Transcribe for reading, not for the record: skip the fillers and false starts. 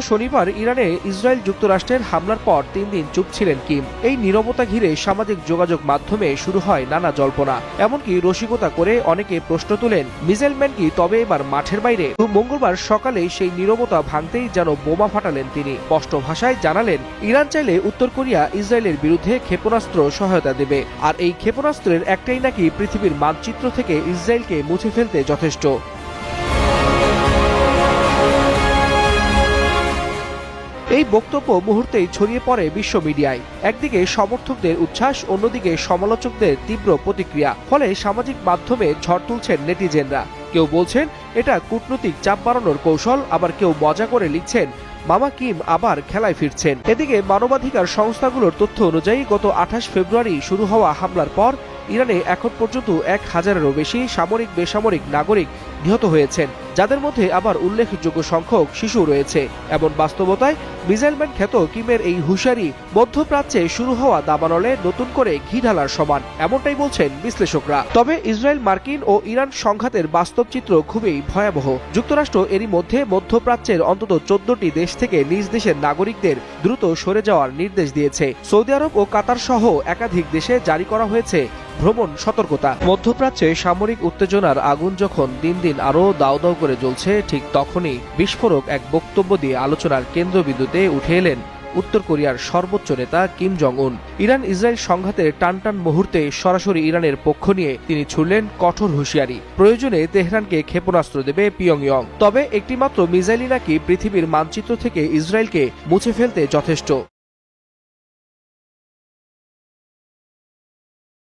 শনিবার ইরানে ইসরায়েল যুক্তরাষ্ট্রের হামলার পর ৩ দিন চুপ ছিলেন কিম। এই নীরবতা ঘিরে সামাজিক যোগাযোগ মাধ্যমে শুরু হয় নানা জল্পনা। এমনকি রসিকতা করে অনেকে প্রশ্ন তুলেন, মিসাইল ম্যান কি তবে এবার মাঠের বাইরে? মঙ্গলবার সকালে সেই নীরবতা ভাঙতেই যেন বোমা ফাটালেন তিনি। স্পষ্ট ভাষায় জানালেন, ইরান চাইলে উত্তর কোরিয়া ইসরায়েলের বিরুদ্ধে ক্ষেপণাস্ত্র সহায়তা দেবে, আর এই ক্ষেপণাস্ত্রের একটাই নাকি পৃথিবীর মানচিত্র থেকে ইসরায়েলকে মুছে ফেলতে যথেষ্ট। এই বক্তব্য মুহূর্তেই ছড়িয়ে পড়ে বিশ্ব মিডিয়ায়। একদিকে সমর্থকদের উচ্ছ্বাস, অন্যদিকে সমালোচকদের তীব্র প্রতিক্রিয়া। ফলে সামাজিক মাধ্যমে ঝড় তুলছেন নেটিজেনরা। কেউ বলছেন এটা কূটনৈতিক চাপ বাড়ানোর কৌশল, আবার কেউ মজা করে লিখছেন মামা কিম আবার খেলায় ফিরছেন। এদিকে মানবাধিকার সংস্থাগুলোর তথ্য অনুযায়ী গত ২৮ ফেব্রুয়ারি শুরু হওয়া হামলার পর ইরানে এখন পর্যন্ত ১,০০০-এরও বেশি সামরিক বেসামরিক নাগরিক নিহত হয়েছেন, যাদের মধ্যে আবার উল্লেখযোগ্য সংখ্যক শিশু রয়েছে। এমন বাস্তবতায় মিসাইলম্যান খ্যাত কিমের এই হুঁশিয়ারি মধ্যপ্রাচ্যে শুরু হওয়া দাবানলে নতুন করে ঘি ঢালার সমান, এমনটাই বলছেন বিশ্লেষকরা। তবে ইসরায়েল মার্কিন ও ইরান সংঘাতের বাস্তব চিত্র খুবই ভয়াবহ। যুক্তরাষ্ট্র এরই মধ্যে মধ্যপ্রাচ্যের অন্তত ১৪টি দেশ থেকে নিজ দেশের নাগরিকদের দ্রুত সরে যাওয়ার নির্দেশ দিয়েছে। সৌদি আরব ও কাতার সহ একাধিক দেশে জারি করা হয়েছে ভ্রমণ সতর্কতা। মধ্যপ্রাচ্যে সামরিক উত্তেজনার আগুন যখন দিন দিন আরও দাউ দাউ করে জ্বলছে, ঠিক তখনই বিস্ফোরক এক বক্তব্য দিয়ে আলোচনার কেন্দ্রবিন্দুতে উঠে এলেন উত্তর কোরিয়ার সর্বোচ্চ নেতা কিম জং উন। ইরান ইসরায়েল সংঘাতের টানটান মুহূর্তে সরাসরি ইরানের পক্ষ নিয়ে তিনি ছুড়লেন কঠোর হুঁশিয়ারি। প্রয়োজনে তেহরানকে ক্ষেপণাস্ত্র দেবে পিয়ংইয়ং, তবে একটিমাত্র মিসাইলই নাকি পৃথিবীর মানচিত্র থেকে ইসরায়েলকে মুছে ফেলতে যথেষ্ট।